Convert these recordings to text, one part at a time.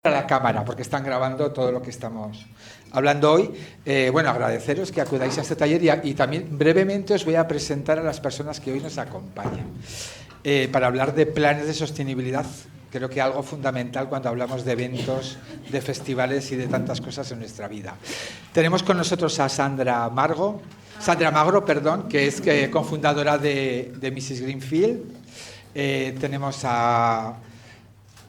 a la cámara, porque están grabando todo lo que estamos hablando hoy. Bueno, agradeceros que acudáis a este taller y también brevemente os voy a presentar a las personas que hoy nos acompañan para hablar de planes de sostenibilidad. Creo que algo fundamental cuando hablamos de eventos, de festivales y de tantas cosas en nuestra vida. Tenemos con nosotros a Sandra Magro, que es cofundadora de Mrs. Greenfield. Tenemos a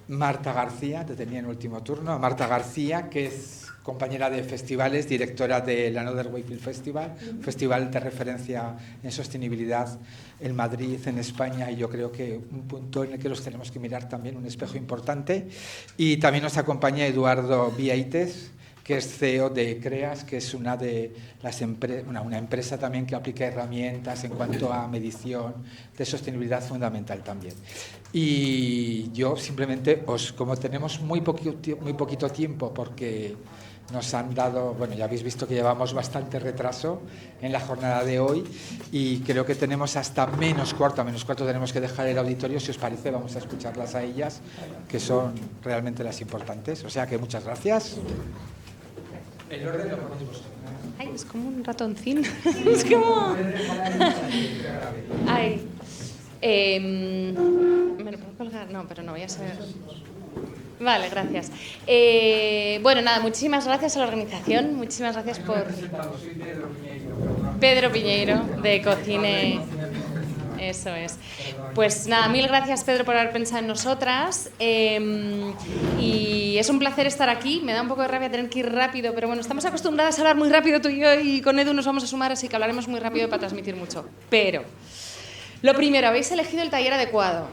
Marta García, te tenía en último turno, a Marta García, que es compañera de festivales, directora del Another Way Film Festival, festival de referencia en sostenibilidad en Madrid, en España, y yo creo que un punto en el que los tenemos que mirar también, un espejo importante. Y también nos acompaña Eduardo Vieites, que es CEO de CREAS, que es una empresa también que aplica herramientas en cuanto a medición de sostenibilidad fundamental también. Y yo simplemente, como tenemos muy poquito tiempo, porque nos han dado, bueno, ya habéis visto que llevamos bastante retraso en la jornada de hoy y creo que tenemos hasta menos cuarto tenemos que dejar el auditorio. Si os parece, vamos a escucharlas a ellas, que son realmente las importantes. O sea que muchas gracias. El orden lo ponéis vosotros. Ay, es como un ratoncín. Es como... Ay. ¿Me lo puedo colgar? No, pero no, voy a ser... Vale, gracias. Bueno, nada, muchísimas gracias a la organización. Muchísimas gracias por... Pedro Piñeiro, de Cocine... Eso es. Pues nada, mil gracias, Pedro, por haber pensado en nosotras. Y es un placer estar aquí. Me da un poco de rabia tener que ir rápido, pero bueno, estamos acostumbradas a hablar muy rápido tú y yo, y con Edu nos vamos a sumar, así que hablaremos muy rápido para transmitir mucho. Pero, lo primero, habéis elegido el taller adecuado.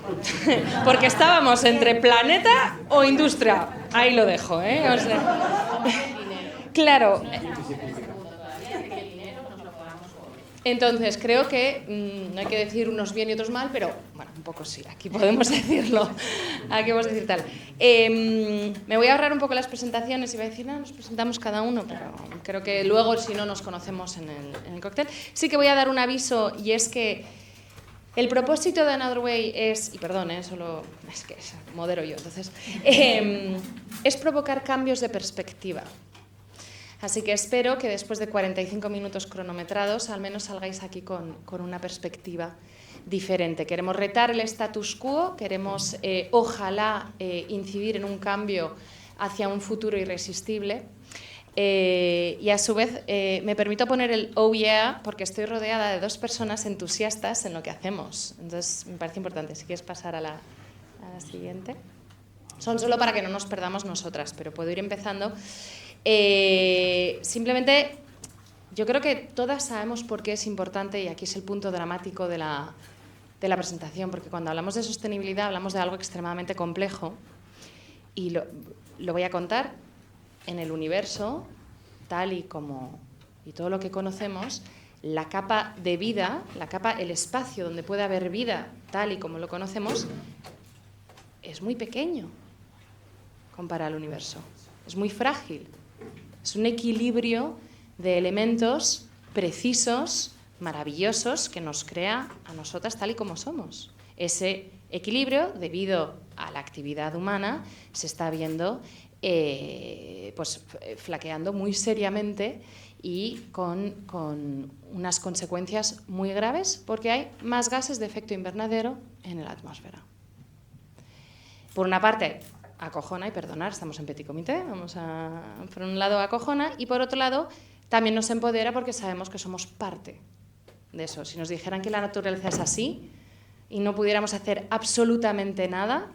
Porque estábamos entre planeta o industria. Ahí lo dejo, ¿eh? O sea, claro. Entonces, creo que no hay que decir unos bien y otros mal, pero bueno, un poco sí, aquí podemos decirlo, aquí podemos decir tal. Me voy a ahorrar un poco las presentaciones y voy a decir, nos presentamos cada uno, pero creo que luego, si no, nos conocemos en el cóctel. Sí que voy a dar un aviso, y es que el propósito de Another Way es, y perdón, solo es que modero yo, entonces, es provocar cambios de perspectiva. Así que espero que después de 45 minutos cronometrados al menos salgáis aquí con una perspectiva diferente. Queremos retar el status quo, queremos ojalá incidir en un cambio hacia un futuro irresistible. Y a su vez me permito poner el oh yeah porque estoy rodeada de dos personas entusiastas en lo que hacemos. Entonces me parece importante. Si quieres pasar a la siguiente. Son solo para que no nos perdamos nosotras, pero puedo ir empezando. Simplemente yo creo que todas sabemos por qué es importante, y aquí es el punto dramático de la presentación, porque cuando hablamos de sostenibilidad hablamos de algo extremadamente complejo, y lo voy a contar. En el universo, tal y como y todo lo que conocemos, la capa de vida, el espacio donde puede haber vida tal y como lo conocemos, es muy pequeño comparado al universo, es muy frágil. Es un equilibrio de elementos precisos, maravillosos, que nos crea a nosotras tal y como somos. Ese equilibrio, debido a la actividad humana, se está viendo flaqueando muy seriamente y con unas consecuencias muy graves, porque hay más gases de efecto invernadero en la atmósfera. Por una parte, acojona, y perdonar, estamos en petit comité, por un lado acojona, y por otro lado también nos empodera porque sabemos que somos parte de eso. Si nos dijeran que la naturaleza es así y no pudiéramos hacer absolutamente nada,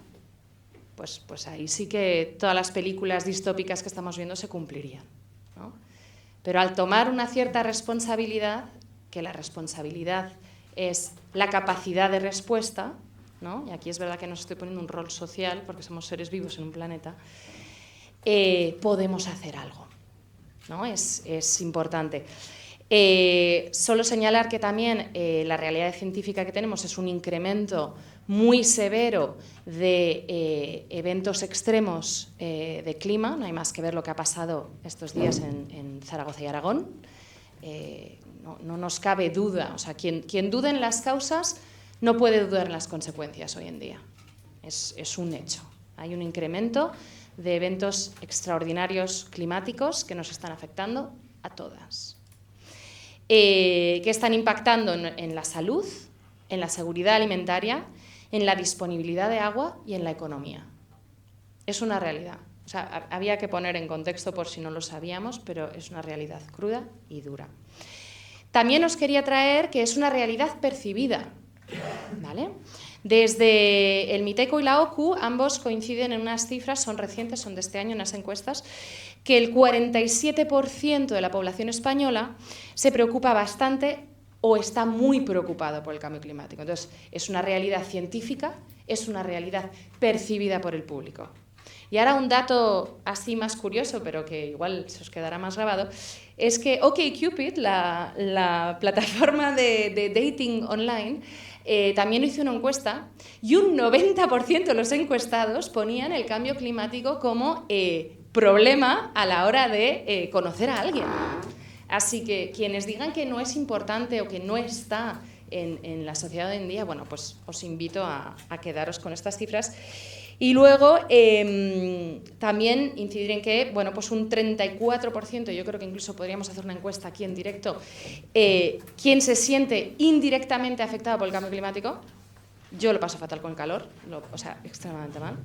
pues ahí sí que todas las películas distópicas que estamos viendo se cumplirían, ¿no? Pero al tomar una cierta responsabilidad, que la responsabilidad es la capacidad de respuesta, ¿no? Y aquí es verdad que nos estoy poniendo un rol social porque somos seres vivos en un planeta, podemos hacer algo, ¿no? Es importante. Solo señalar que también la realidad científica que tenemos es un incremento muy severo de eventos extremos de clima. No hay más que ver lo que ha pasado estos días en Zaragoza y Aragón. No nos cabe duda. O sea, quien dude en las causas no puede dudar en las consecuencias hoy en día. Es un hecho. Hay un incremento de eventos extraordinarios climáticos que nos están afectando a todas, que están impactando en la salud, en la seguridad alimentaria, en la disponibilidad de agua y en la economía. Es una realidad. O sea, había que poner en contexto por si no lo sabíamos, pero es una realidad cruda y dura. También os quería traer que es una realidad percibida, ¿vale? Desde el Miteco y la OCU, ambos coinciden en unas cifras, son recientes, son de este año, unas encuestas, que el 47% de la población española se preocupa bastante o está muy preocupado por el cambio climático. Entonces, es una realidad científica, es una realidad percibida por el público. Y ahora un dato así más curioso, pero que igual se os quedará más grabado, es que OkCupid, la plataforma de dating online, también hizo una encuesta y un 90% de los encuestados ponían el cambio climático como problema a la hora de conocer a alguien. Así que quienes digan que no es importante o que no está en la sociedad hoy en día, bueno, pues os invito a quedaros con estas cifras. Y luego también incidir en que, bueno, pues un 34%, yo creo que incluso podríamos hacer una encuesta aquí en directo, ¿quién se siente indirectamente afectado por el cambio climático? Yo lo paso fatal con el calor, o sea, extremadamente mal.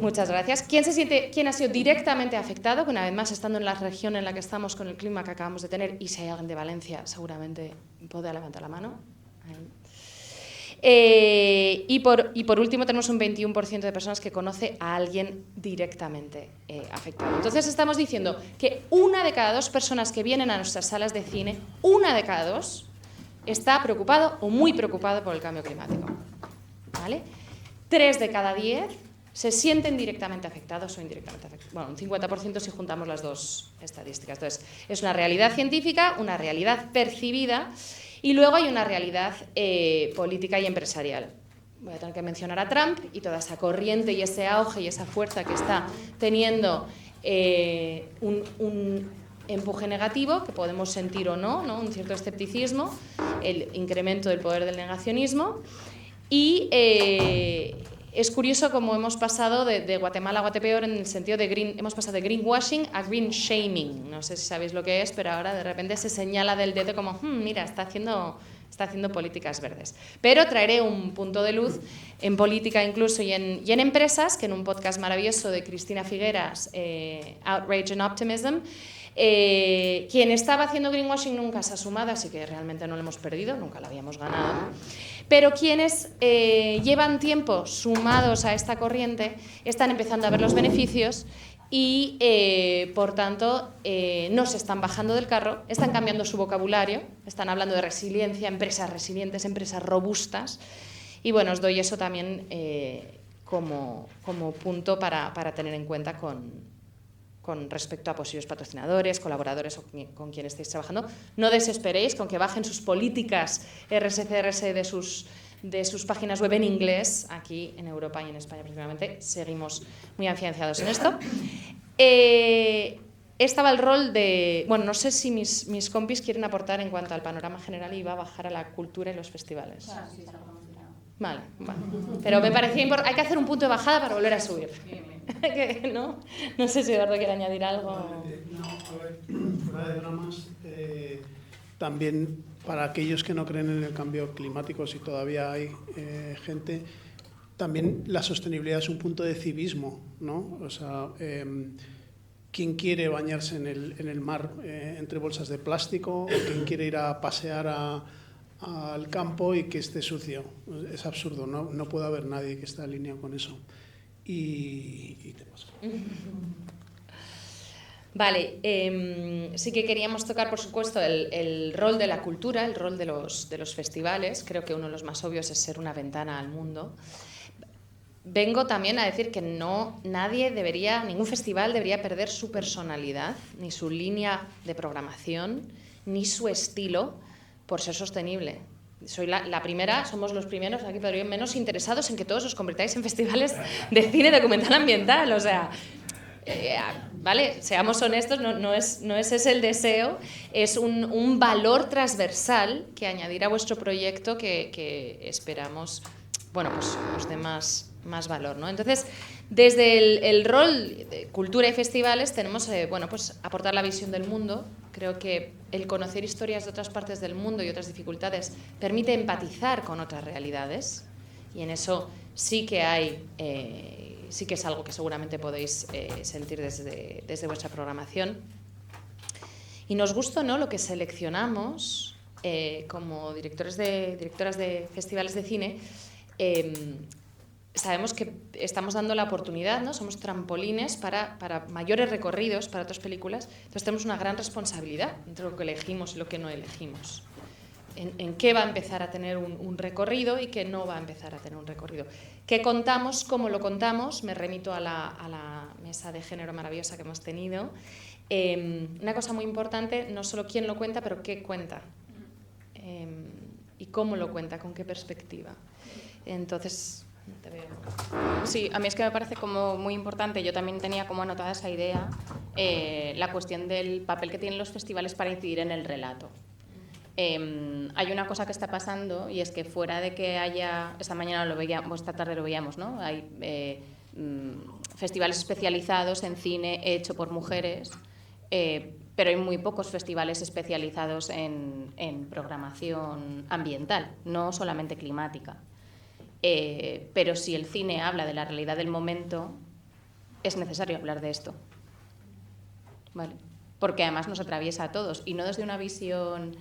Muchas gracias. ¿Quién ha sido directamente afectado? Que una vez más, estando en la región en la que estamos con el clima que acabamos de tener, y si hay alguien de Valencia, seguramente podrá levantar la mano. Y por último tenemos un 21% de personas que conoce a alguien directamente afectado. Entonces estamos diciendo que 1 de cada 2 personas que vienen a nuestras salas de cine, 1 de cada 2 está preocupado o muy preocupado por el cambio climático, ¿vale? 3 de cada 10 se sienten directamente afectados o indirectamente afectados. Bueno, un 50% si juntamos las dos estadísticas. Entonces, es una realidad científica, una realidad percibida. Y luego hay una realidad política y empresarial. Voy a tener que mencionar a Trump y toda esa corriente y ese auge y esa fuerza que está teniendo un empuje negativo, que podemos sentir o no, un cierto escepticismo, el incremento del poder del negacionismo. Y es curioso cómo hemos pasado de Guatemala a Guatepeor en el sentido de hemos pasado de greenwashing a green shaming. No sé si sabéis lo que es, pero ahora de repente se señala del dedo como, mira, está haciendo políticas verdes. Pero traeré un punto de luz en política incluso y en empresas, que en un podcast maravilloso de Cristina Figueras, Outrage and Optimism, quien estaba haciendo greenwashing nunca se ha sumado, así que realmente no lo hemos perdido, nunca lo habíamos ganado. Pero quienes llevan tiempo sumados a esta corriente están empezando a ver los beneficios y, por tanto, no se están bajando del carro, están cambiando su vocabulario, están hablando de resiliencia, empresas resilientes, empresas robustas. Y bueno, os doy eso también como punto para tener en cuenta con respecto a posibles patrocinadores, colaboradores o con quien estéis trabajando. No desesperéis con que bajen sus políticas RSCRS de sus páginas web en inglés. Aquí en Europa y en España principalmente seguimos muy afianzados en esto. Estaba el rol de... Bueno, no sé si mis compis quieren aportar en cuanto al panorama general y va a bajar a la cultura y los festivales. Claro, sí, vale. Pero me parecía importante. Hay que hacer un punto de bajada para volver a subir. No sé si Eduardo quiere añadir algo. No, a ver, fuera de bromas, también para aquellos que no creen en el cambio climático, si todavía hay gente, también la sostenibilidad es un punto de civismo, ¿no? O sea, ¿quién quiere bañarse en el mar entre bolsas de plástico? ¿O quién quiere ir a pasear al campo y que esté sucio? Es absurdo, no puede haber nadie que esté alineado con eso. Y te paso. Vale, sí que queríamos tocar, por supuesto, el rol de la cultura, el rol de los festivales. Creo que uno de los más obvios es ser una ventana al mundo. Vengo también a decir que ningún festival debería perder su personalidad, ni su línea de programación, ni su estilo, por ser sostenible. Soy la primera, somos los primeros aquí, pero menos interesados en que todos os convirtáis en festivales de cine documental ambiental. O sea, vale, seamos honestos, no es ese el deseo, es un valor transversal que añadir a vuestro proyecto que esperamos, bueno, pues os dé más valor, ¿no? Entonces, Desde el rol de cultura y festivales tenemos bueno, pues aportar la visión del mundo. Creo que el conocer historias de otras partes del mundo y otras dificultades permite empatizar con otras realidades, y en eso sí que hay, sí que es algo que seguramente podéis sentir desde vuestra programación. Y nos gusta, ¿no?, lo que seleccionamos como directoras de festivales de cine. Sabemos que estamos dando la oportunidad, ¿no? Somos trampolines para mayores recorridos, para otras películas. Entonces tenemos una gran responsabilidad entre lo que elegimos y lo que no elegimos. En qué va a empezar a tener un recorrido y qué no va a empezar a tener un recorrido. ¿Qué contamos? ¿Cómo lo contamos? Me remito a la mesa de género maravillosa que hemos tenido. Una cosa muy importante, no solo quién lo cuenta, pero qué cuenta. Y cómo lo cuenta, con qué perspectiva. Entonces... Te veo. Sí, a mí es que me parece como muy importante, yo también tenía como anotada esa idea, la cuestión del papel que tienen los festivales para incidir en el relato. Hay una cosa que está pasando, y es que fuera de que haya, esta mañana lo veíamos, esta tarde lo veíamos, ¿no? Hay festivales especializados en cine hecho por mujeres, pero hay muy pocos festivales especializados en programación ambiental, no solamente climática. Pero si el cine habla de la realidad del momento, es necesario hablar de esto, ¿vale? Porque además nos atraviesa a todos, y no desde una visión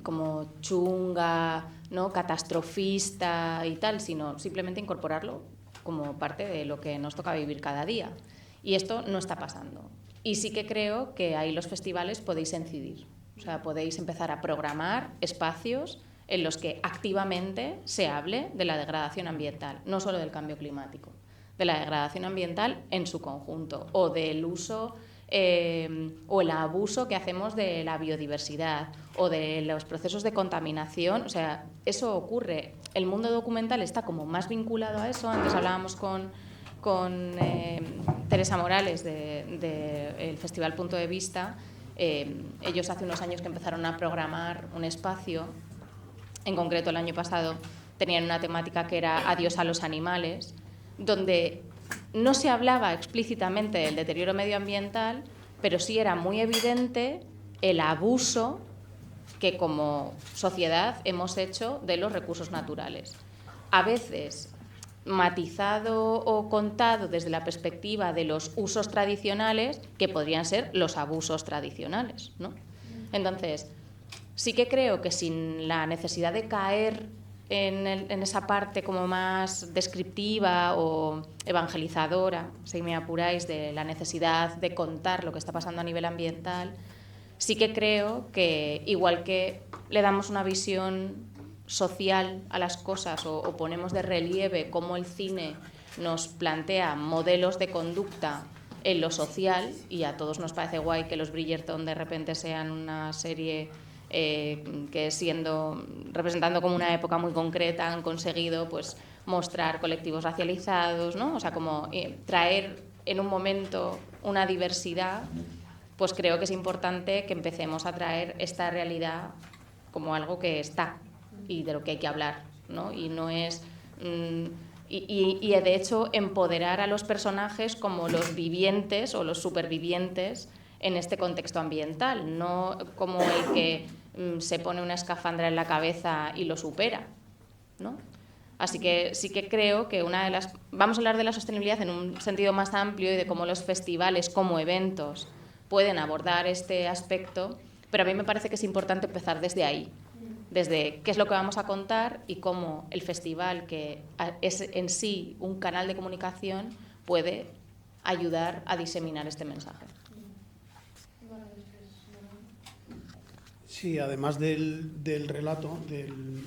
como chunga, ¿no?, catastrofista y tal, sino simplemente incorporarlo como parte de lo que nos toca vivir cada día. Y esto no está pasando. Y sí que creo que ahí los festivales podéis incidir. O sea, podéis empezar a programar espacios en los que activamente se hable de la degradación ambiental, no solo del cambio climático, de la degradación ambiental en su conjunto, o del uso o el abuso que hacemos de la biodiversidad, o de los procesos de contaminación. O sea, eso ocurre. El mundo documental está como más vinculado a eso. Antes hablábamos con Teresa Morales del Festival Punto de Vista. Ellos hace unos años que empezaron a programar un espacio. En concreto, el año pasado tenían una temática que era Adiós a los animales, donde no se hablaba explícitamente del deterioro medioambiental, pero sí era muy evidente el abuso que como sociedad hemos hecho de los recursos naturales. A veces matizado o contado desde la perspectiva de los usos tradicionales, que podrían ser los abusos tradicionales, ¿no? Entonces, sí que creo que sin la necesidad de caer en esa parte como más descriptiva o evangelizadora, si me apuráis, de la necesidad de contar lo que está pasando a nivel ambiental, sí que creo que igual que le damos una visión social a las cosas o ponemos de relieve cómo el cine nos plantea modelos de conducta en lo social, y a todos nos parece guay que los Bridgerton de repente sean una serie que representando como una época muy concreta han conseguido pues mostrar colectivos racializados, ¿no? O sea, como traer en un momento una diversidad, pues creo que es importante que empecemos a traer esta realidad como algo que está y de lo que hay que hablar, ¿no? Y no es y de hecho empoderar a los personajes como los vivientes o los supervivientes en este contexto ambiental, no como el que se pone una escafandra en la cabeza y lo supera, ¿no? Así que sí que creo que vamos a hablar de la sostenibilidad en un sentido más amplio y de cómo los festivales como eventos pueden abordar este aspecto, pero a mí me parece que es importante empezar desde ahí, desde qué es lo que vamos a contar y cómo el festival, que es en sí un canal de comunicación, puede ayudar a diseminar este mensaje. Sí, además del relato, del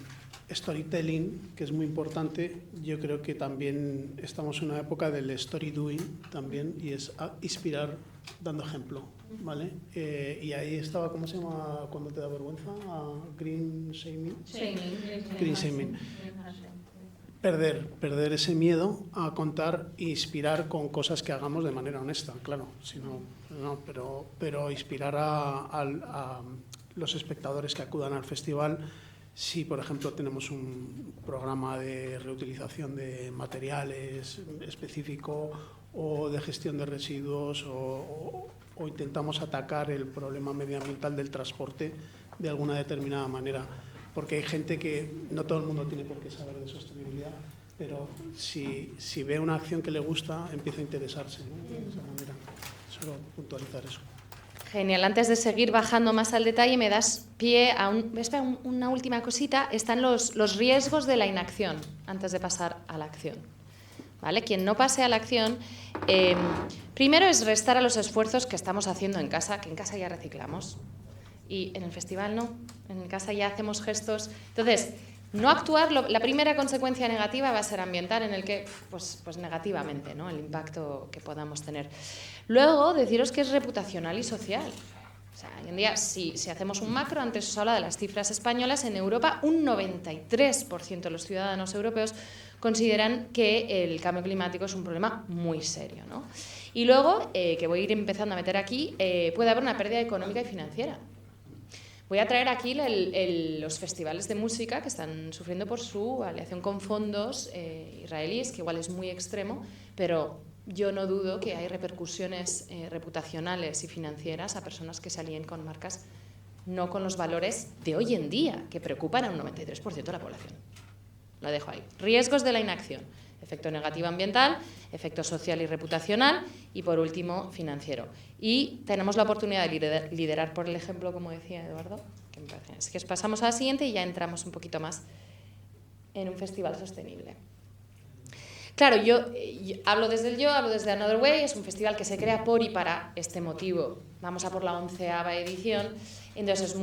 storytelling, que es muy importante, yo creo que también estamos en una época del story doing también, y es inspirar dando ejemplo, ¿vale? Y ahí estaba, ¿cómo se llama cuando te da vergüenza? Green shaming. Green shaming. Perder ese miedo a contar e inspirar con cosas que hagamos de manera honesta, claro, pero inspirar a los espectadores que acudan al festival Si, por ejemplo, tenemos un programa de reutilización de materiales específico o de gestión de residuos o intentamos atacar el problema medioambiental del transporte de alguna determinada manera. Porque hay gente que no todo el mundo tiene por qué saber de sostenibilidad, pero si ve una acción que le gusta, empieza a interesarse, ¿no? De esa manera. Solo puntualizar eso. Genial. Antes de seguir bajando más al detalle, me das pie a una última cosita. Están los riesgos de la inacción antes de pasar a la acción. ¿Vale? Quien no pase a la acción, primero es restar a los esfuerzos que estamos haciendo en casa, que en casa ya reciclamos. Y en el festival no, en casa ya hacemos gestos. Entonces, no actuar, la primera consecuencia negativa va a ser ambiental, en el que, pues negativamente, ¿no? El impacto que podamos tener. Luego, deciros que es reputacional y social. O sea, hoy en día, si hacemos un macro, antes os habla de las cifras españolas, en Europa un 93% de los ciudadanos europeos consideran que el cambio climático es un problema muy serio, ¿no? Y luego, que voy a ir empezando a meter aquí, puede haber una pérdida económica y financiera. Voy a traer aquí los festivales de música que están sufriendo por su alineación con fondos israelíes, que igual es muy extremo, pero yo no dudo que hay repercusiones reputacionales y financieras a personas que se alíen con marcas no con los valores de hoy en día, que preocupan a un 93% de la población. Lo dejo ahí. Riesgos de la inacción. Efecto negativo ambiental, efecto social y reputacional y, por último, financiero. Y tenemos la oportunidad de liderar por el ejemplo, como decía Eduardo, que me parece. Así que pasamos a la siguiente y ya entramos un poquito más en un festival sostenible. Claro, yo hablo desde Another Way, es un festival que se crea por y para este motivo. Vamos a por la 11ª edición, entonces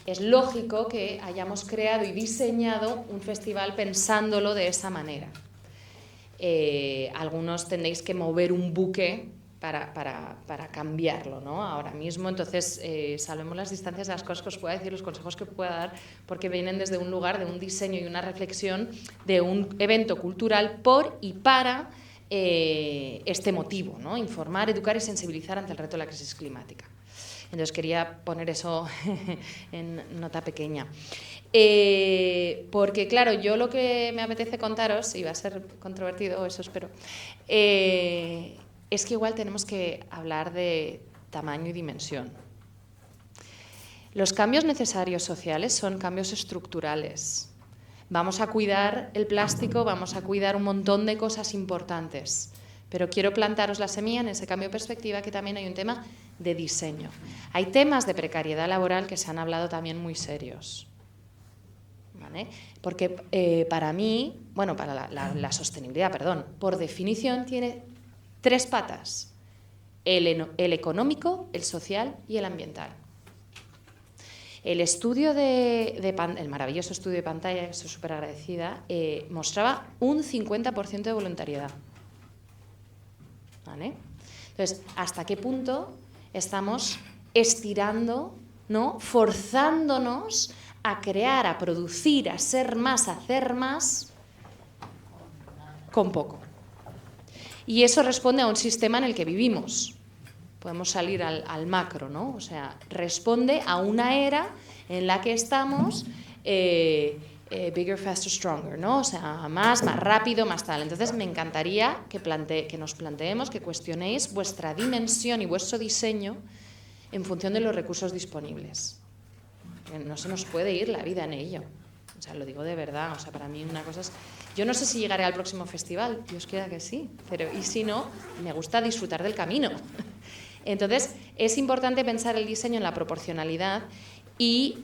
es lógico que hayamos creado y diseñado un festival pensándolo de esa manera. Algunos tendréis que mover un buque para cambiarlo, ¿no? Ahora mismo, entonces, salvemos las distancias de las cosas que os pueda decir, los consejos que pueda dar, porque vienen desde un lugar de un diseño y una reflexión de un evento cultural por y para este motivo, ¿no? Informar, educar y sensibilizar ante el reto de la crisis climática. Entonces quería poner eso en nota pequeña. Porque claro, yo lo que me apetece contaros, y va a ser controvertido, eso espero, es que igual tenemos que hablar de tamaño y dimensión. Los cambios necesarios sociales son cambios estructurales. Vamos a cuidar el plástico, vamos a cuidar un montón de cosas importantes. Pero quiero plantaros la semilla en ese cambio de perspectiva, que también hay un tema de diseño. Hay temas de precariedad laboral que se han hablado también muy serios. ¿Vale? Porque para mí, bueno, para la sostenibilidad, perdón, por definición tiene 3 patas. El económico, el social y el ambiental. El estudio el maravilloso estudio de pantalla, que estoy súper agradecida, mostraba un 50% de voluntariedad. ¿Vale? Entonces, ¿hasta qué punto estamos estirando, ¿no? Forzándonos a crear, a producir, a ser más, a hacer más con poco? Y eso responde a un sistema en el que vivimos. Podemos salir al macro, ¿no? O sea, responde a una era en la que estamos bigger, faster, stronger, ¿no? O sea, más rápido, más tal. Entonces, me encantaría que nos planteemos, que cuestionéis vuestra dimensión y vuestro diseño en función de los recursos disponibles. No se nos puede ir la vida en ello. O sea, lo digo de verdad. O sea, para mí una cosa es... Yo no sé si llegaré al próximo festival, Dios quiera que sí, pero y si no, me gusta disfrutar del camino. Entonces, es importante pensar el diseño en la proporcionalidad y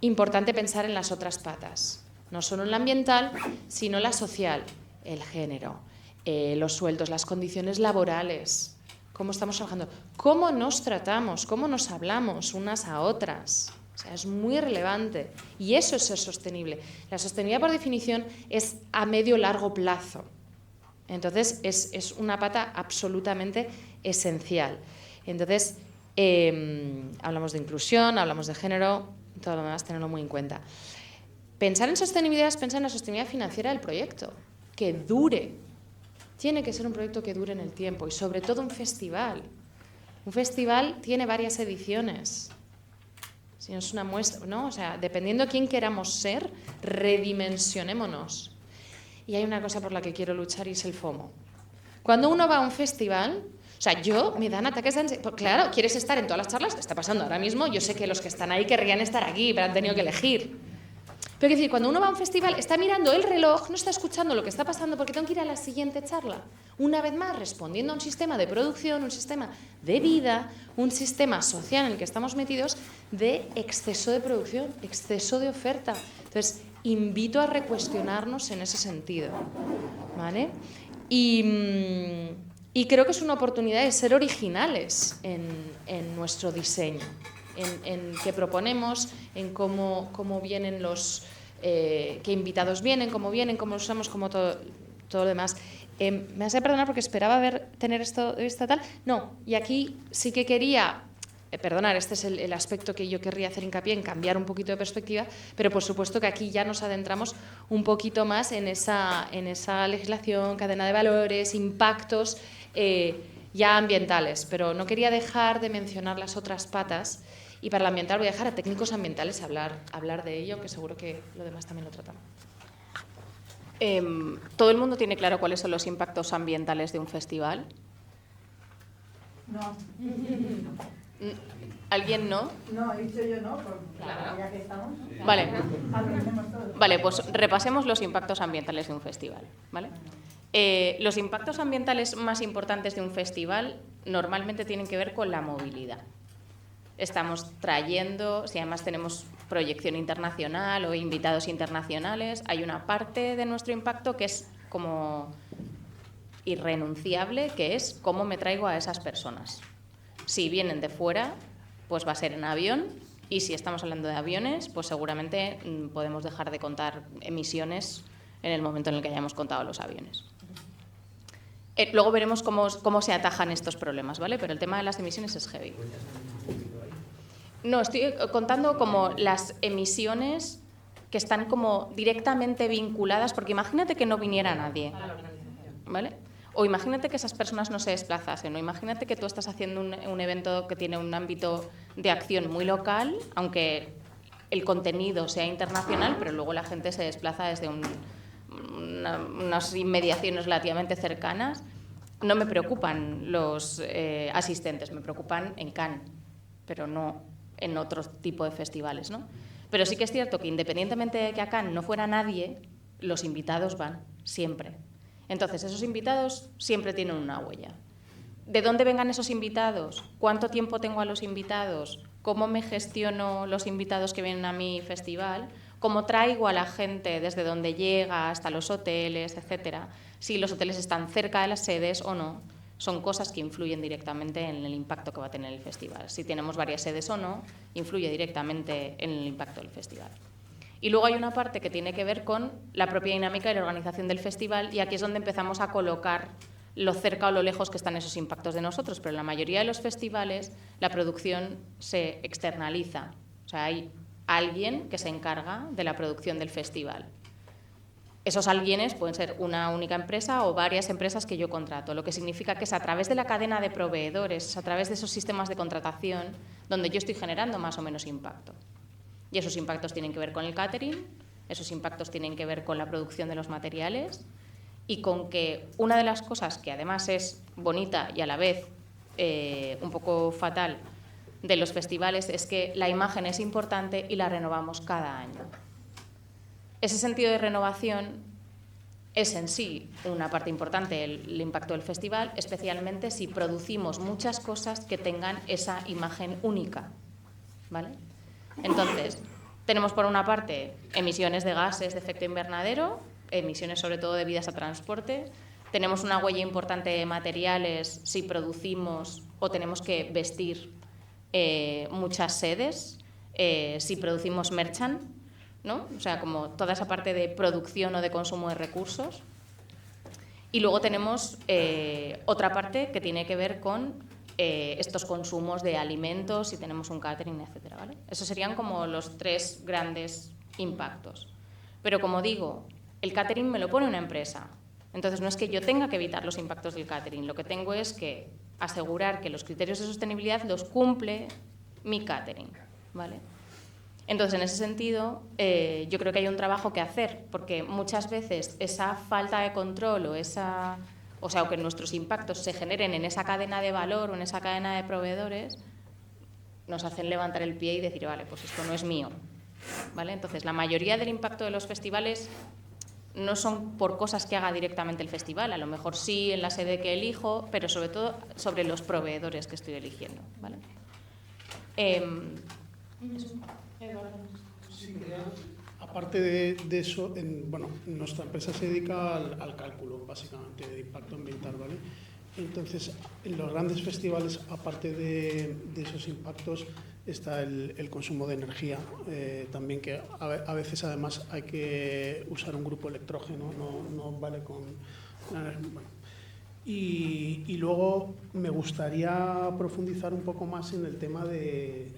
importante pensar en las otras patas, no solo en la ambiental, sino la social, el género, los sueldos, las condiciones laborales, cómo estamos trabajando, cómo nos tratamos, cómo nos hablamos unas a otras. O sea, es muy relevante y eso es ser sostenible. La sostenibilidad, por definición, es a medio-largo plazo. Entonces, es una pata absolutamente esencial. Entonces, hablamos de inclusión, hablamos de género, todo lo demás tenerlo muy en cuenta. Pensar en sostenibilidad es pensar en la sostenibilidad financiera del proyecto, que dure. Tiene que ser un proyecto que dure en el tiempo y sobre todo un festival. Un festival tiene varias ediciones. O sino es una muestra, ¿no? O sea, dependiendo de quién queramos ser, redimensionémonos. Y hay una cosa por la que quiero luchar y es el FOMO. Cuando uno va a un festival, o sea, me dan ataques de ansiedad. Claro, ¿quieres estar en todas las charlas? Está pasando ahora mismo. Yo sé que los que están ahí querrían estar aquí, pero han tenido que elegir. Pero es decir, cuando uno va a un festival, está mirando el reloj, no está escuchando lo que está pasando porque tengo que ir a la siguiente charla. Una vez más, respondiendo a un sistema de producción, un sistema de vida, un sistema social en el que estamos metidos de exceso de producción, exceso de oferta. Entonces, invito a recuestionarnos en ese sentido, ¿vale? Y creo que es una oportunidad de ser originales en nuestro diseño, en qué proponemos, en cómo vienen qué invitados vienen, cómo usamos, como todo lo demás. Me vas a perdonar porque esperaba tener esto de vista tal. No, y aquí sí que quería... perdonar, este es el aspecto que yo querría hacer hincapié, en cambiar un poquito de perspectiva, pero por supuesto que aquí ya nos adentramos un poquito más en esa legislación, cadena de valores, impactos ya ambientales, pero no quería dejar de mencionar las otras patas, y para el ambiental voy a dejar a técnicos ambientales hablar de ello, que seguro que lo demás también lo tratan. ¿Todo el mundo tiene claro cuáles son los impactos ambientales de un festival? No. ¿Alguien no? No, he dicho yo no, claro, ya que estamos. Vale. Aprendemos todos. Vale, pues repasemos los impactos ambientales de un festival, ¿vale? Los impactos ambientales más importantes de un festival normalmente tienen que ver con la movilidad. Estamos trayendo, si además tenemos proyección internacional o invitados internacionales, hay una parte de nuestro impacto que es como irrenunciable, que es cómo me traigo a esas personas. Si vienen de fuera, pues va a ser en avión, y si estamos hablando de aviones, pues seguramente podemos dejar de contar emisiones en el momento en el que hayamos contado los aviones. Luego veremos cómo se atajan estos problemas, ¿vale? Pero el tema de las emisiones es heavy. No, estoy contando como las emisiones que están como directamente vinculadas, porque imagínate que no viniera nadie, ¿vale? O imagínate que esas personas no se desplazasen, o imagínate que tú estás haciendo un evento que tiene un ámbito de acción muy local, aunque el contenido sea internacional, pero luego la gente se desplaza desde unas inmediaciones relativamente cercanas. No me preocupan los asistentes, me preocupan en Cannes, pero no en otro tipo de festivales, ¿no? Pero sí que es cierto que independientemente de que a Cannes no fuera nadie, los invitados van siempre. Entonces, esos invitados siempre tienen una huella. ¿De dónde vengan esos invitados? ¿Cuánto tiempo tengo a los invitados? ¿Cómo me gestiono los invitados que vienen a mi festival? ¿Cómo traigo a la gente desde donde llega hasta los hoteles, etcétera? Si los hoteles están cerca de las sedes o no. Son cosas que influyen directamente en el impacto que va a tener el festival. Si tenemos varias sedes o no, influye directamente en el impacto del festival. Y luego hay una parte que tiene que ver con la propia dinámica y la organización del festival, y aquí es donde empezamos a colocar lo cerca o lo lejos que están esos impactos de nosotros. Pero en la mayoría de los festivales la producción se externaliza. O sea, hay alguien que se encarga de la producción del festival. Esos alguienes pueden ser una única empresa o varias empresas que yo contrato, lo que significa que es a través de la cadena de proveedores, es a través de esos sistemas de contratación donde yo estoy generando más o menos impacto. Y esos impactos tienen que ver con el catering, esos impactos tienen que ver con la producción de los materiales, y con que una de las cosas que además es bonita y a la vez un poco fatal de los festivales es que la imagen es importante y la renovamos cada año. Ese sentido de renovación es en sí una parte importante del impacto del festival, especialmente si producimos muchas cosas que tengan esa imagen única, ¿vale? Entonces, tenemos por una parte emisiones de gases de efecto invernadero, emisiones sobre todo debidas a transporte. Tenemos una huella importante de materiales si producimos o tenemos que vestir muchas sedes, si producimos merchant, ¿no? O sea, como toda esa parte de producción o de consumo de recursos. Y luego tenemos otra parte que tiene que ver con estos consumos de alimentos, si tenemos un catering, etcétera, ¿vale? Esos serían como los tres grandes impactos. Pero como digo, el catering me lo pone una empresa. Entonces no es que yo tenga que evitar los impactos del catering, lo que tengo es que asegurar que los criterios de sostenibilidad los cumple mi catering, ¿vale? Entonces, en ese sentido, yo creo que hay un trabajo que hacer, porque muchas veces esa falta de control o que nuestros impactos se generen en esa cadena de valor o en esa cadena de proveedores, nos hacen levantar el pie y decir, vale, pues esto no es mío. ¿Vale? Entonces, la mayoría del impacto de los festivales no son por cosas que haga directamente el festival, a lo mejor sí en la sede que elijo, pero sobre todo sobre los proveedores que estoy eligiendo. ¿Vale? Sí, aparte de eso, nuestra empresa se dedica al cálculo, básicamente, de impacto ambiental, ¿vale? Entonces, en los grandes festivales, aparte de esos impactos, está el consumo de energía, también que a veces, además, hay que usar un grupo electrógeno, no vale con... Bueno. Y luego me gustaría profundizar un poco más en el tema de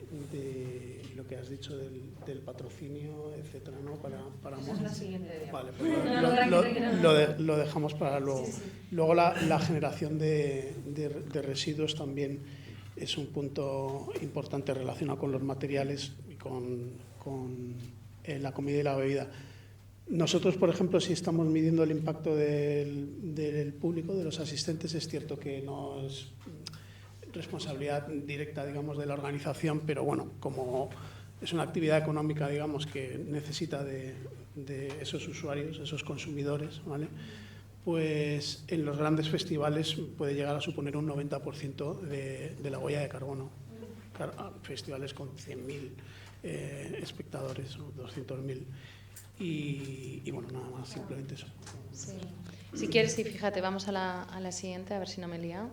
lo que has dicho del patrocinio, etcétera, ¿no? Para Esa es la siguiente. Vale, pues lo dejamos para luego. Sí. Luego la generación de residuos también es un punto importante relacionado con los materiales y con la comida y la bebida. Nosotros, por ejemplo, si estamos midiendo el impacto del público, de los asistentes, es cierto que no es responsabilidad directa, digamos, de la organización, pero bueno, como es una actividad económica, digamos, que necesita de esos usuarios, esos consumidores, ¿vale? Pues en los grandes festivales puede llegar a suponer un 90% de la huella de carbono. Festivales con 100.000 espectadores o 200.000. Y bueno, nada más, simplemente eso. Sí. Si quieres, sí, fíjate, vamos a la siguiente, a ver si no me he liado.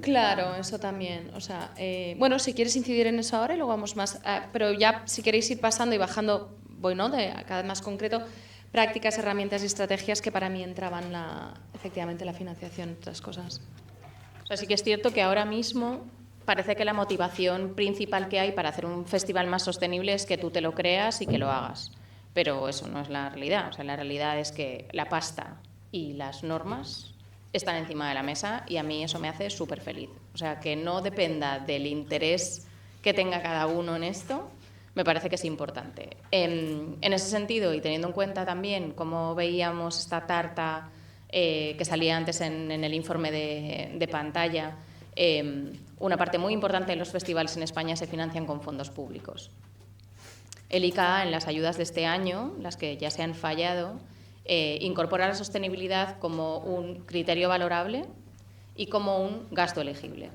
Claro, eso también. O sea, bueno, si quieres incidir en eso ahora y luego vamos más. Pero ya, si queréis ir pasando y bajando, voy, ¿no? De cada vez más concreto, prácticas, herramientas y estrategias que para mí entraban efectivamente la financiación, otras cosas. O sea, sí que es cierto que ahora mismo parece que la motivación principal que hay para hacer un festival más sostenible es que tú te lo creas y que lo hagas. Pero eso no es la realidad. O sea, la realidad es que la pasta y las normas están encima de la mesa y a mí eso me hace súper feliz. O sea, que no dependa del interés que tenga cada uno en esto, me parece que es importante. En ese sentido, y teniendo en cuenta también cómo veíamos esta tarta que salía antes en el informe de pantalla, una parte muy importante de los festivales en España se financian con fondos públicos. El ICA, en las ayudas de este año, las que ya se han fallado, incorpora la sostenibilidad como un criterio valorable y como un gasto elegible.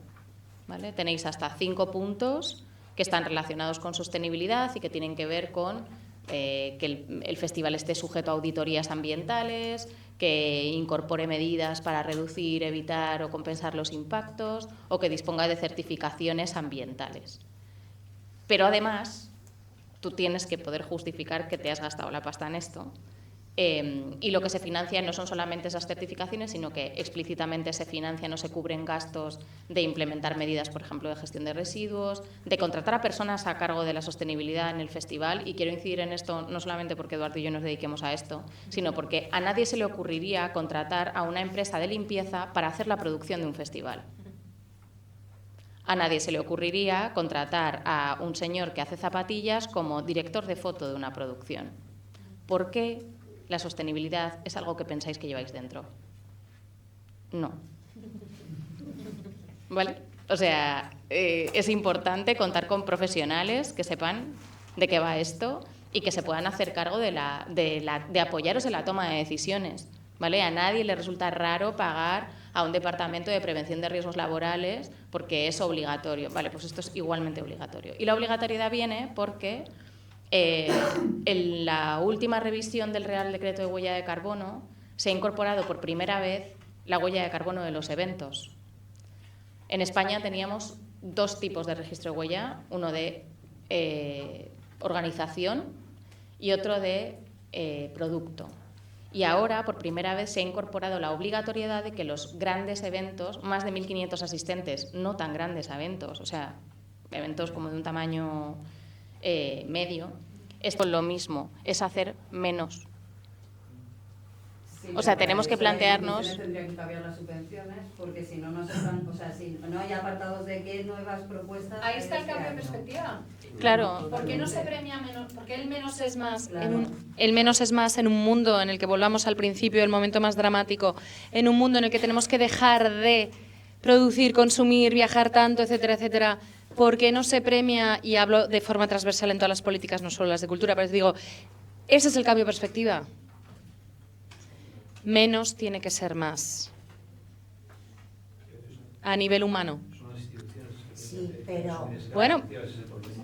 ¿Vale? Tenéis hasta 5 puntos que están relacionados con sostenibilidad y que tienen que ver con que el festival esté sujeto a auditorías ambientales, que incorpore medidas para reducir, evitar o compensar los impactos o que disponga de certificaciones ambientales. Pero además, tú tienes que poder justificar que te has gastado la pasta en esto. Y lo que se financia no son solamente esas certificaciones, sino que explícitamente se financian o se cubren gastos de implementar medidas, por ejemplo, de gestión de residuos, de contratar a personas a cargo de la sostenibilidad en el festival. Y quiero incidir en esto no solamente porque Eduardo y yo nos dediquemos a esto, sino porque a nadie se le ocurriría contratar a una empresa de limpieza para hacer la producción de un festival. A nadie se le ocurriría contratar a un señor que hace zapatillas como director de foto de una producción. ¿Por qué la sostenibilidad es algo que pensáis que lleváis dentro? No. ¿Vale? O sea, es importante contar con profesionales que sepan de qué va esto y que se puedan hacer cargo de apoyaros en la toma de decisiones. ¿Vale? A nadie le resulta raro pagar a un departamento de prevención de riesgos laborales porque es obligatorio. Vale, pues esto es igualmente obligatorio. Y la obligatoriedad viene porque en la última revisión del Real Decreto de Huella de Carbono se ha incorporado por primera vez la huella de carbono de los eventos. En España teníamos 2 tipos de registro de huella, uno de organización y otro de producto. Y ahora, por primera vez, se ha incorporado la obligatoriedad de que los grandes eventos, más de 1.500 asistentes, no tan grandes eventos, o sea, eventos como de un tamaño medio, esto es lo mismo, es hacer menos. Sí, O sea, pero tenemos que para eso plantearnos... las emisiones tendrían que cambiar las subvenciones, porque si no, no se están, o sea, si no hay apartados de qué nuevas propuestas... Ahí está el este cambio de año. perspectiva. Claro. ¿Por qué no se premia menos? Porque el menos es más Claro. el menos es más en un mundo en el que volvamos al principio, el momento más dramático, en un mundo en el que tenemos que dejar de producir, consumir, viajar tanto, etcétera, etcétera. ¿Por qué no se premia? Y hablo de forma transversal en todas las políticas, no solo las de cultura, pero digo, ese es el cambio de perspectiva. Menos tiene que ser más. A nivel humano. Sí, pero... Bueno,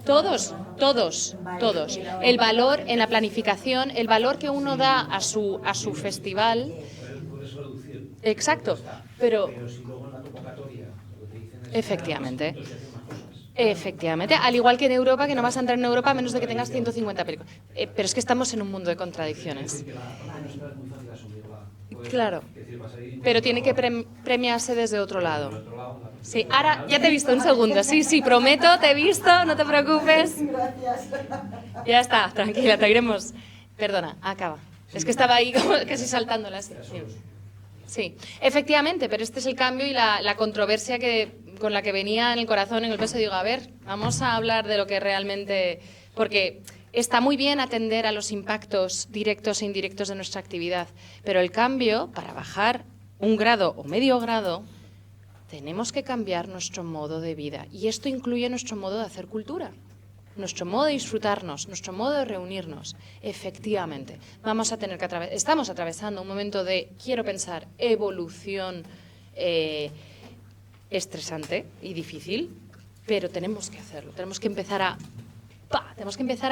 todos. El valor en la planificación, el valor que uno da a su festival. Exacto, pero si luego en la convocatoria lo que te dicen es efectivamente. que hacen más cosas. Efectivamente, al igual que en Europa, que no vas a entrar en Europa a menos de que tengas 150 películas. Pero es que estamos en un mundo de contradicciones. Claro, pero tiene que premiarse desde otro lado. Sí, ahora ya te he visto un segundo. Sí, prometo, te he visto, no te preocupes. Gracias. Ya está, tranquila, te iremos. Perdona, acaba. Es que estaba ahí como casi saltándolas. Sí, efectivamente, pero este es el cambio y la controversia con la que venía en el corazón, en el peso. Digo, a ver, vamos a hablar de lo que realmente... Porque está muy bien atender a los impactos directos e indirectos de nuestra actividad, pero el cambio, para bajar 1 grado o medio grado, tenemos que cambiar nuestro modo de vida. Y esto incluye nuestro modo de hacer cultura, nuestro modo de disfrutarnos, nuestro modo de reunirnos. Efectivamente, estamos atravesando un momento de, quiero pensar, evolución estresante y difícil, pero tenemos que hacerlo, tenemos que empezar a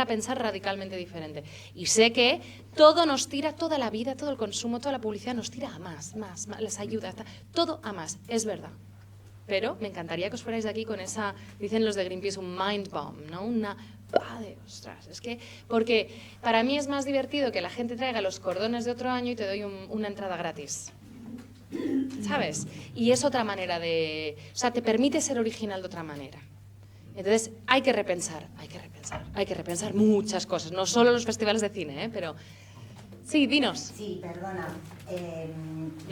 pensar radicalmente diferente. Y sé que todo nos tira, toda la vida, todo el consumo, toda la publicidad nos tira a más, las ayudas, todo a más, es verdad. Pero me encantaría que os fuerais de aquí con esa, dicen los de Greenpeace, un mind bomb, ¿no? Una de ostras. Es que, porque para mí es más divertido que la gente traiga los cordones de otro año y te doy una entrada gratis. ¿Sabes? Y es otra manera de... O sea, te permite ser original de otra manera. Entonces, hay que repensar muchas cosas, no solo los festivales de cine, pero... Sí, dinos. Sí, perdona.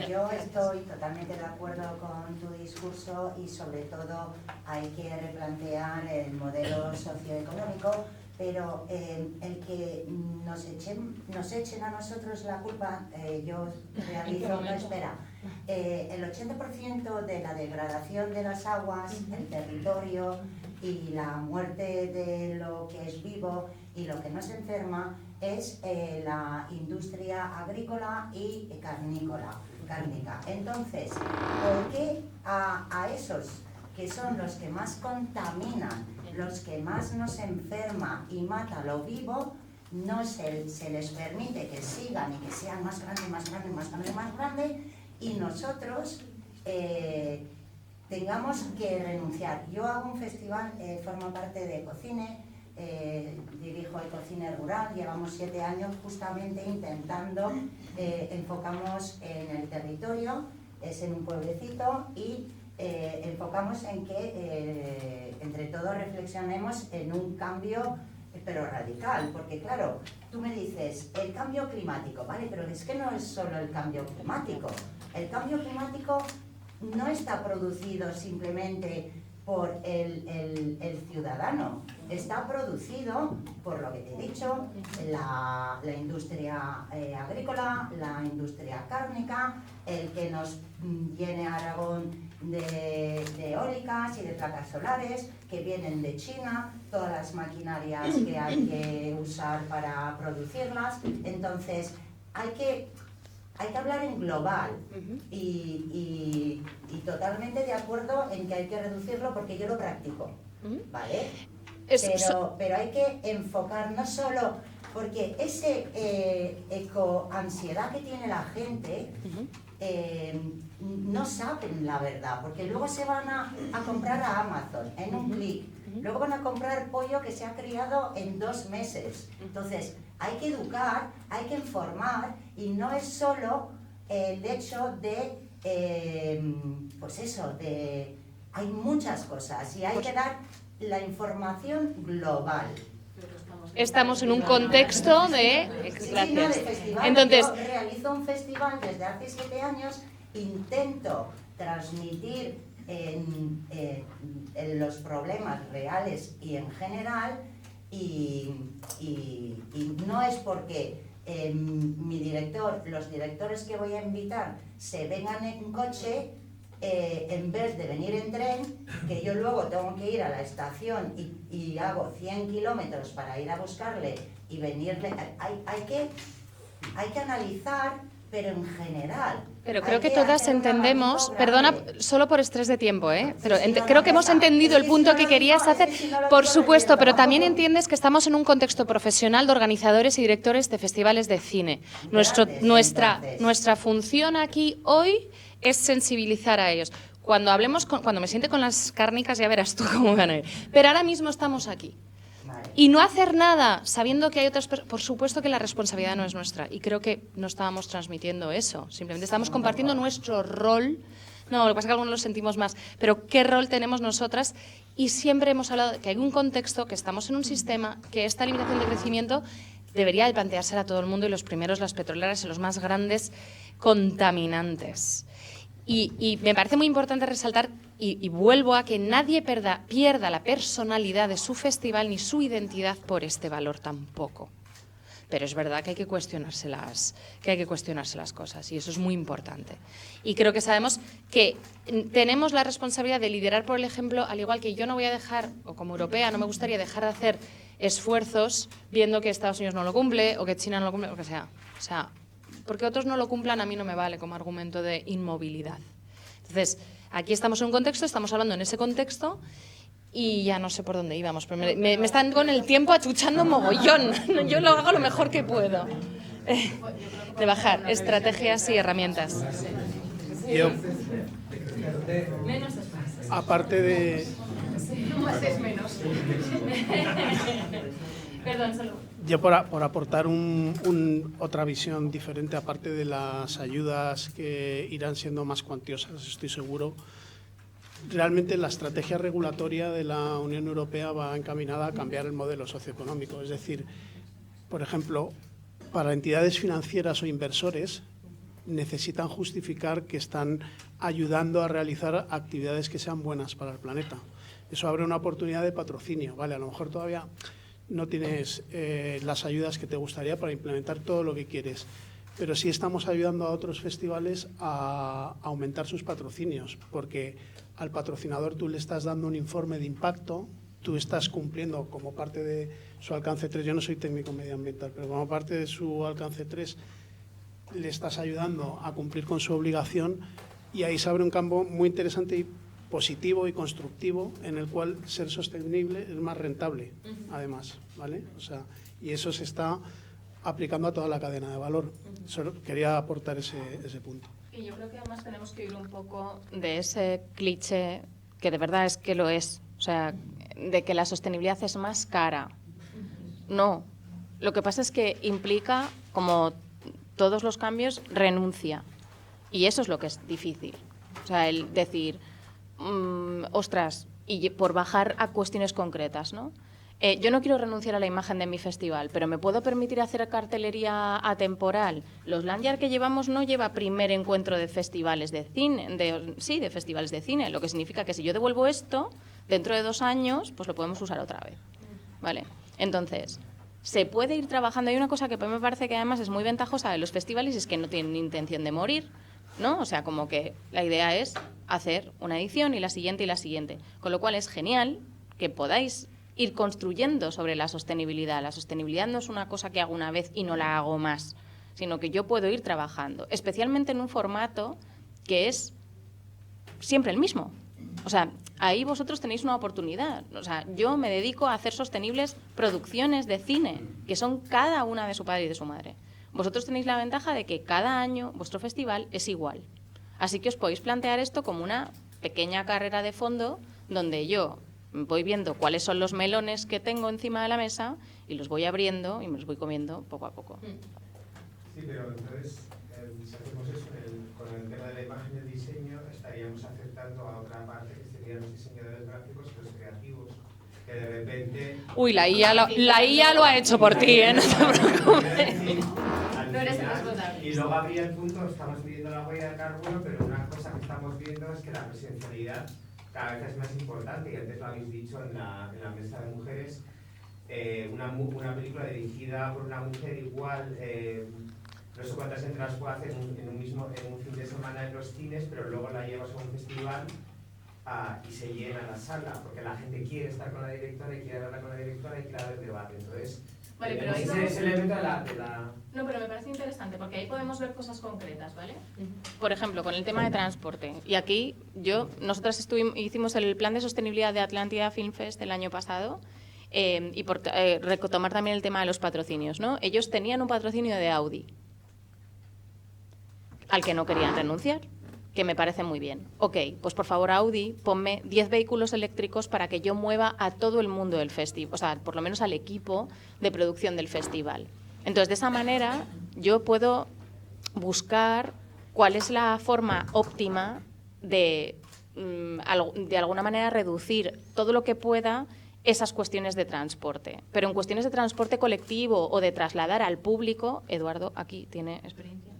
Yo estoy totalmente de acuerdo con tu discurso y sobre todo hay que replantear el modelo socioeconómico, pero el que nos echen a nosotros la culpa, yo realizo, no, espera, el 80% de la degradación de las aguas, el territorio y la muerte de lo que es vivo y lo que no se enferma es la industria agrícola y cárnica. Entonces, ¿por qué a esos que son los que más contaminan, los que más nos enferma y mata lo vivo, no se les permite que sigan y que sean más grande y nosotros tengamos que renunciar? Yo hago un festival, formo parte de Ecocine, dirijo Ecocine Rural, llevamos 7 años justamente intentando, enfocamos en el territorio, es en un pueblecito y enfocamos en que entre todos reflexionemos en un cambio pero radical, porque claro, tú me dices el cambio climático, vale, pero es que no es solo el cambio climático no está producido simplemente por el ciudadano, está producido por lo que te he dicho, la industria agrícola, la industria cárnica, el que nos llene Aragón de eólicas y de placas solares que vienen de China, todas las maquinarias que hay que usar para producirlas. Entonces hay que hablar en global y totalmente de acuerdo en que hay que reducirlo porque yo lo practico, ¿vale? Pero hay que enfocar no solo porque ese ecoansiedad que tiene la gente, no saben la verdad, porque luego se van a comprar a Amazon en un clic, luego van a comprar pollo que se ha criado en 2 meses. Entonces hay que educar, hay que informar y no es solo el hecho de, pues eso, hay muchas cosas y hay que dar la información global. Pero estamos estamos en un contexto de... Sí, no, de festival. Entonces, yo realizo un festival desde hace 7 años, intento transmitir en los problemas reales y en general, y no es porque los directores que voy a invitar se vengan en coche, en vez de venir en tren, que yo luego tengo que ir a la estación y hago 100 kilómetros para ir a buscarle y venirle. Hay que analizar, pero en general. pero creo que todas entendemos, perdona, solo por estrés de tiempo, pero Sí, creo que hemos entendido el punto que querías hacer, por supuesto, pero también entiendes que estamos en un contexto profesional de organizadores y directores de festivales de cine. Nuestra función aquí hoy es sensibilizar a ellos. Cuando me siente con las cárnicas ya verás tú cómo van a ir. Pero ahora mismo estamos aquí. Y no hacer nada, sabiendo que hay otras personas, por supuesto que la responsabilidad no es nuestra. Y creo que no estábamos transmitiendo eso. Simplemente estamos compartiendo nuestro rol. No, lo que pasa es que algunos lo sentimos más. Pero qué rol tenemos nosotras. Y siempre hemos hablado de que hay un contexto, que estamos en un sistema, que esta limitación de crecimiento debería de planteársela a todo el mundo, y los primeros las petroleras y los más grandes contaminantes. Y me parece muy importante resaltar, y vuelvo a que nadie pierda la personalidad de su festival ni su identidad por este valor tampoco. Pero es verdad que hay que cuestionarse las cosas, y eso es muy importante. Y creo que sabemos que tenemos la responsabilidad de liderar por el ejemplo, al igual que yo no voy a dejar, o como europea no me gustaría dejar de hacer esfuerzos viendo que Estados Unidos no lo cumple o que China no lo cumple, lo que sea. O sea, porque otros no lo cumplan a mí no me vale como argumento de inmovilidad. Entonces, aquí estamos en un contexto, estamos hablando en ese contexto y ya no sé por dónde íbamos, pero me están con el tiempo achuchando mogollón. Yo lo hago lo mejor que puedo. De bajar estrategias y herramientas. Yo, aparte de... Perdón, salud. Yo por aportar otra visión diferente, aparte de las ayudas que irán siendo más cuantiosas, estoy seguro, realmente la estrategia regulatoria de la Unión Europea va encaminada a cambiar el modelo socioeconómico. Es decir, por ejemplo, para entidades financieras o inversores necesitan justificar que están ayudando a realizar actividades que sean buenas para el planeta. Eso abre una oportunidad de patrocinio, ¿vale? A lo mejor todavía no tienes las ayudas que te gustaría para implementar todo lo que quieres, pero sí estamos ayudando a otros festivales a aumentar sus patrocinios, porque al patrocinador tú le estás dando un informe de impacto, tú estás cumpliendo como parte de su alcance 3, yo no soy técnico medioambiental, pero como parte de su alcance 3 le estás ayudando a cumplir con su obligación, y ahí se abre un campo muy interesante y positivo y constructivo, en el cual ser sostenible es más rentable, además, ¿vale? O sea, y eso se está aplicando a toda la cadena de valor. Solo quería aportar ese punto. Y yo creo que además tenemos que ir un poco de ese cliché, que de verdad es que lo es, o sea, de que la sostenibilidad es más cara. No, lo que pasa es que implica, como todos los cambios, renuncia. Y eso es lo que es difícil. O sea, el decir, ostras, y por bajar a cuestiones concretas, ¿no? Yo no quiero renunciar a la imagen de mi festival, pero ¿me puedo permitir hacer cartelería atemporal? Los lanyard que llevamos no lleva primer encuentro de festivales de cine, de festivales de cine, lo que significa que si yo devuelvo esto, dentro de 2 años, pues lo podemos usar otra vez, ¿vale? Entonces, se puede ir trabajando. Hay una cosa que me parece que además es muy ventajosa de los festivales, es que no tienen intención de morir, ¿no? O sea, como que la idea es hacer una edición y la siguiente, con lo cual es genial que podáis ir construyendo sobre la sostenibilidad. La sostenibilidad no es una cosa que hago una vez y no la hago más, sino que yo puedo ir trabajando, especialmente en un formato que es siempre el mismo. O sea, ahí vosotros tenéis una oportunidad. O sea, yo me dedico a hacer sostenibles producciones de cine, que son cada una de su padre y de su madre. Vosotros tenéis la ventaja de que cada año vuestro festival es igual. Así que os podéis plantear esto como una pequeña carrera de fondo, donde yo voy viendo cuáles son los melones que tengo encima de la mesa y los voy abriendo y me los voy comiendo poco a poco. Sí, pero entonces, si hacemos eso con el tema de la imagen y el diseño, estaríamos aceptando a otra parte, que serían los diseñadores gráficos y los creativos, que de repente... Uy, la IA lo ha hecho por ti, ¿eh? No te preocupes. No eres el responsable. Y luego habría el punto, estamos midiendo la huella de carbono, pero una cosa que estamos viendo es que la presencialidad cada vez es más importante, y antes lo habéis dicho en la mesa de mujeres. Una película dirigida por una mujer igual, no sé cuántas entradas puede hacer en un fin de semana en los cines, pero luego la llevas a un festival y se llena la sala, porque la gente quiere estar con la directora y quiere hablar con la directora y quiere haber debate. Entonces, Vale, pero ahí ese elemento de la... No, pero me parece interesante porque ahí podemos ver cosas concretas, ¿vale? Por ejemplo, con el tema de transporte. Y aquí nosotras hicimos el plan de sostenibilidad de Atlántida Film Fest el año pasado, y por retomar también el tema de los patrocinios, ¿no? Ellos tenían un patrocinio de Audi al que no querían renunciar, que me parece muy bien. Ok, pues por favor Audi, ponme 10 vehículos eléctricos para que yo mueva a todo el mundo del festival, o sea, por lo menos al equipo de producción del festival. Entonces, de esa manera yo puedo buscar cuál es la forma óptima de alguna manera reducir todo lo que pueda esas cuestiones de transporte. Pero en cuestiones de transporte colectivo o de trasladar al público, Eduardo aquí tiene experiencia.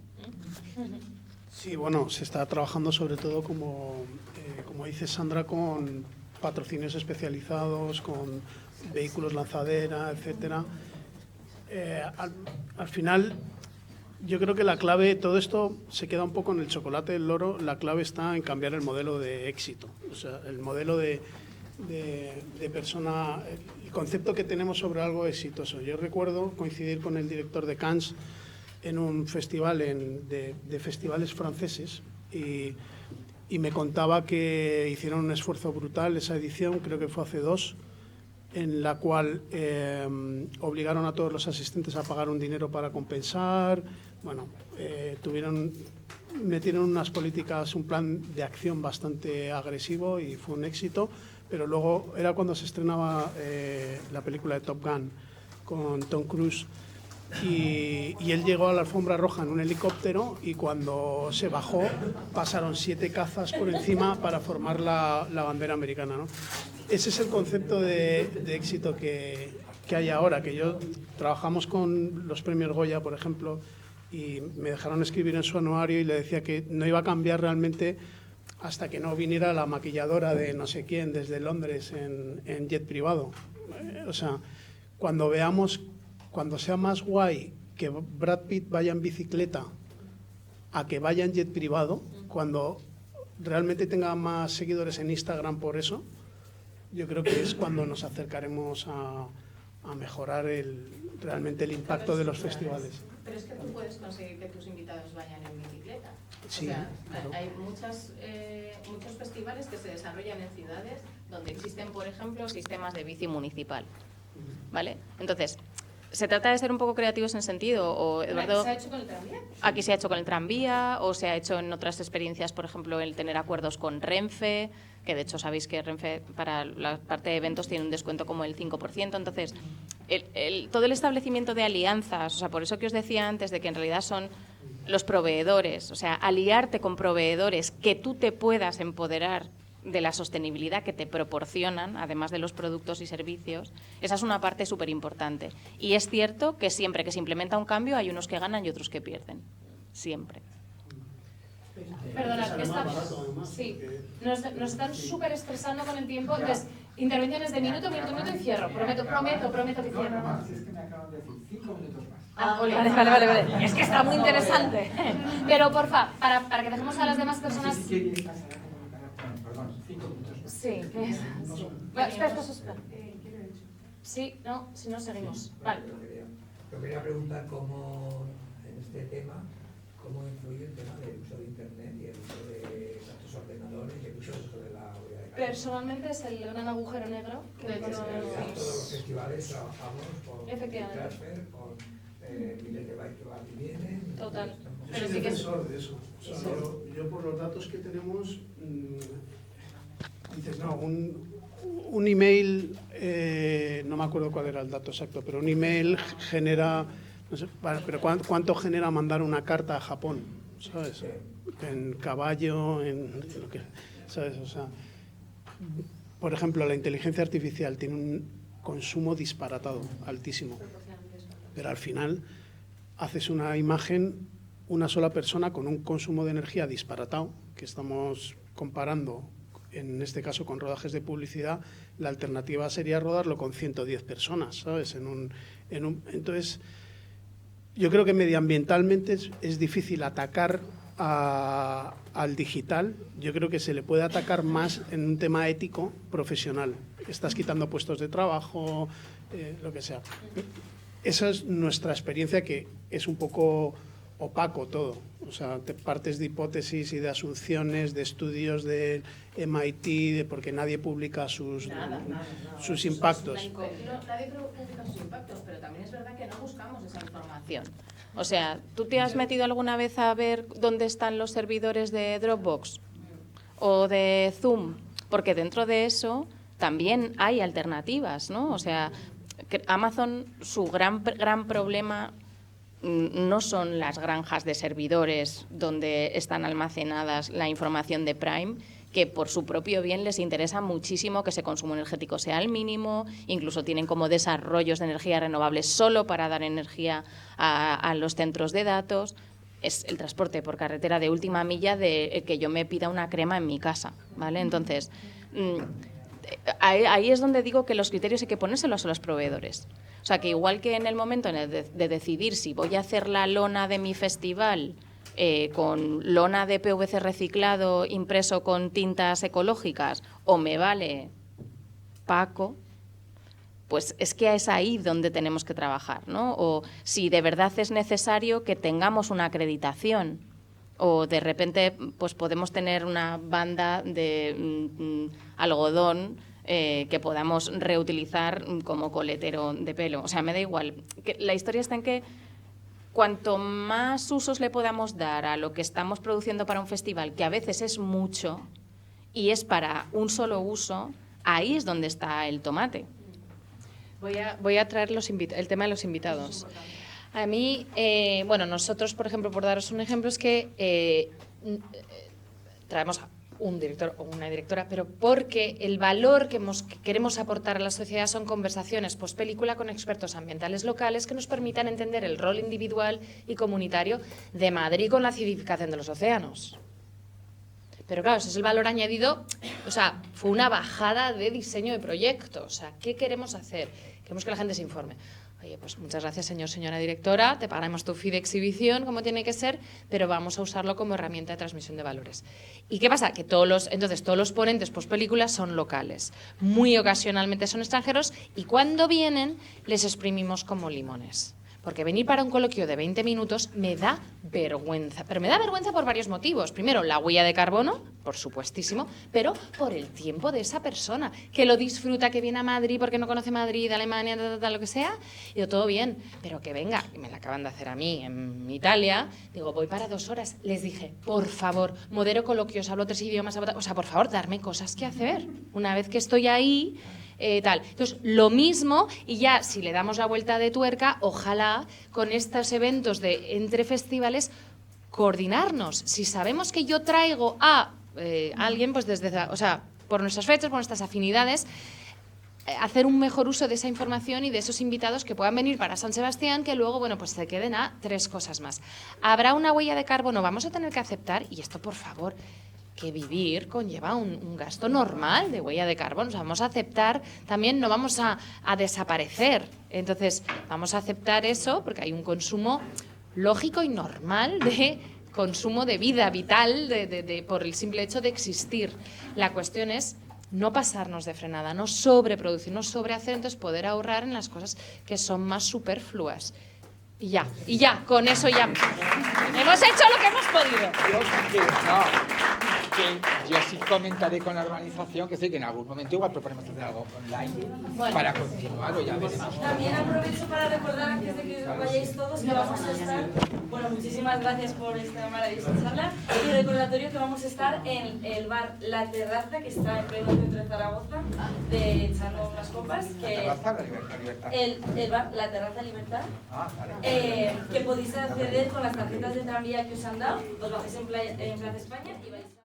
Sí, bueno, se está trabajando sobre todo, como dice Sandra, con patrocinios especializados, con vehículos lanzadera, etcétera. Al final, yo creo que la clave, todo esto se queda un poco en el chocolate del loro, la clave está en cambiar el modelo de éxito, o sea, el modelo de persona, el concepto que tenemos sobre algo exitoso. Yo recuerdo coincidir con el director de Cannes en un festival de festivales franceses y me contaba que hicieron un esfuerzo brutal esa edición, creo que fue hace 2, en la cual obligaron a todos los asistentes a pagar un dinero para compensar. Bueno, metieron unas políticas, un plan de acción bastante agresivo y fue un éxito, pero luego era cuando se estrenaba la película de Top Gun con Tom Cruise. Y él llegó a la alfombra roja en un helicóptero y cuando se bajó pasaron 7 cazas por encima para formar la bandera americana, ¿no? Ese es el concepto de éxito que hay ahora, que trabajamos con los premios Goya, por ejemplo, y me dejaron escribir en su anuario y le decía que no iba a cambiar realmente hasta que no viniera la maquilladora de no sé quién desde Londres en jet privado. O sea, cuando sea más guay que Brad Pitt vaya en bicicleta a que vaya en jet privado, cuando realmente tenga más seguidores en Instagram por eso, yo creo que es cuando nos acercaremos a mejorar realmente el impacto de los festivales. Pero es que tú puedes conseguir que tus invitados vayan en bicicleta. Sí, o sea, claro. Hay muchos festivales que se desarrollan en ciudades donde existen, por ejemplo, sistemas de bici municipal, ¿vale? Entonces, se trata de ser un poco creativos en sentido, o Eduardo, ¿Se ha hecho con el tranvía? aquí se ha hecho con el tranvía, o se ha hecho en otras experiencias, por ejemplo, el tener acuerdos con Renfe, que de hecho sabéis que Renfe para la parte de eventos tiene un descuento como el 5%, entonces todo el establecimiento de alianzas, o sea, por eso que os decía antes de que en realidad son los proveedores, o sea, aliarte con proveedores que tú te puedas empoderar de la sostenibilidad que te proporcionan, además de los productos y servicios, esa es una parte súper importante. Y es cierto que siempre que se implementa un cambio hay unos que ganan y otros que pierden. Siempre. Perdona, nos están súper estresando con el tiempo. Entonces, intervenciones de minuto y cierro. Prometo que cierro. Es que me acaban de decir 5 minutos más. Vale. Es que está muy interesante. Pero, porfa, para que dejemos a las demás personas... Perdón, 5 minutos más. Sí, ¿qué es? Sí. Espera. Sí, no, si no seguimos. Vale. Yo quería preguntar cómo, en este tema, cómo influye el tema del uso de Internet y el uso de tantos ordenadores y el uso de la huella de carbono. Personalmente es el gran agujero negro que de hecho... Todos los festivales trabajamos con Efectivamente. transfer, con miles de bytes que van y vienen. Total. Yo Pero soy sí que defensor de eso. O sea, yo por los datos que tenemos, dices, no, un email, no me acuerdo cuál era el dato exacto, pero un email genera, no sé, pero ¿cuánto genera mandar una carta a Japón? ¿Sabes? En caballo, en lo que, ¿sabes? O sea, por ejemplo, la inteligencia artificial tiene un consumo disparatado, altísimo. Pero al final haces una imagen, una sola persona con un consumo de energía disparatado, que estamos comparando, en este caso con rodajes de publicidad, la alternativa sería rodarlo con 110 personas, ¿sabes? Entonces, yo creo que medioambientalmente es difícil atacar al digital. Yo creo que se le puede atacar más en un tema ético profesional. Estás quitando puestos de trabajo, lo que sea. Esa es nuestra experiencia, que es un poco opaco todo. O sea, te partes de hipótesis y de asunciones, de estudios del MIT, porque nadie publica sus impactos. Nadie publica sus impactos, pero también es verdad que no buscamos esa información. O sea, ¿tú te has metido alguna vez a ver dónde están los servidores de Dropbox o de Zoom? Porque dentro de eso también hay alternativas, ¿no? O sea, Amazon, su gran problema no son las granjas de servidores donde están almacenadas la información de Prime, que por su propio bien les interesa muchísimo que ese consumo energético sea al mínimo, incluso tienen como desarrollos de energía renovable solo para dar energía a los centros de datos. Es el transporte por carretera de última milla de que yo me pida una crema en mi casa, ¿vale? Entonces, ahí es donde digo que los criterios hay que ponérselos a los proveedores. O sea, que igual que en el momento de decidir si voy a hacer la lona de mi festival con lona de PVC reciclado impreso con tintas ecológicas o me vale Paco, pues es que es ahí donde tenemos que trabajar, ¿no? O si de verdad es necesario que tengamos una acreditación, o de repente pues podemos tener una banda de algodón que podamos reutilizar como coletero de pelo. O sea, me da igual. La historia está en que cuanto más usos le podamos dar a lo que estamos produciendo para un festival, que a veces es mucho y es para un solo uso, ahí es donde está el tomate. Voy a traer el tema de los invitados. A mí, bueno, nosotros, por ejemplo, por daros un ejemplo, es que traemos a un director o una directora, pero porque el valor que queremos aportar a la sociedad son conversaciones post-película con expertos ambientales locales que nos permitan entender el rol individual y comunitario de Madrid con la acidificación de los océanos. Pero claro, ese es el valor añadido, o sea, fue una bajada de diseño de proyecto. O sea, ¿qué queremos hacer? Queremos que la gente se informe. Oye, pues muchas gracias, señora directora, te pagaremos tu fee de exhibición como tiene que ser, pero vamos a usarlo como herramienta de transmisión de valores. ¿Y qué pasa? Que todos los ponentes post-películas son locales, muy ocasionalmente son extranjeros y cuando vienen les exprimimos como limones. Porque venir para un coloquio de 20 minutos me da vergüenza. Pero me da vergüenza por varios motivos. Primero, la huella de carbono, por supuestísimo, pero por el tiempo de esa persona, que lo disfruta, que viene a Madrid porque no conoce Madrid, Alemania, lo que sea, y todo bien. Pero que venga, que me la acaban de hacer a mí en Italia, digo, voy para 2 horas. Les dije, por favor, modero coloquios, hablo 3 idiomas, o sea, por favor, darme cosas que hacer. Una vez que estoy ahí... tal. Entonces, lo mismo, y ya si le damos la vuelta de tuerca, ojalá con estos eventos de entre festivales coordinarnos. Si sabemos que yo traigo a alguien, pues o sea, por nuestras fechas, por nuestras afinidades, hacer un mejor uso de esa información y de esos invitados que puedan venir para San Sebastián, que luego, bueno, pues se queden a 3 cosas más. Habrá una huella de carbono, vamos a tener que aceptar, y esto, por favor, que vivir conlleva un gasto normal de huella de carbono. O sea, vamos a aceptar, también no vamos a desaparecer. Entonces, vamos a aceptar eso porque hay un consumo lógico y normal de consumo de vida vital por el simple hecho de existir. La cuestión es no pasarnos de frenada, no sobreproducir, no sobrehacer, entonces poder ahorrar en las cosas que son más superfluas. Y ya, con eso ya hemos hecho lo que hemos podido. Yo sí comentaré con la organización que sé que en algún momento igual proponemos hacer algo online para continuar o ya veremos. También aprovecho para recordar antes de que vayáis todos que vamos a estar, bueno, muchísimas gracias por esta maravillosa charla y recordatorio que vamos a estar en el bar La Terraza que está en pleno centro de Zaragoza, de echando unas copas. ¿La Terraza o la Libertad? El bar La Terraza Libertad, vale. que podéis acceder con las tarjetas de tranvía que os han dado, os bajáis en Plaza España y vais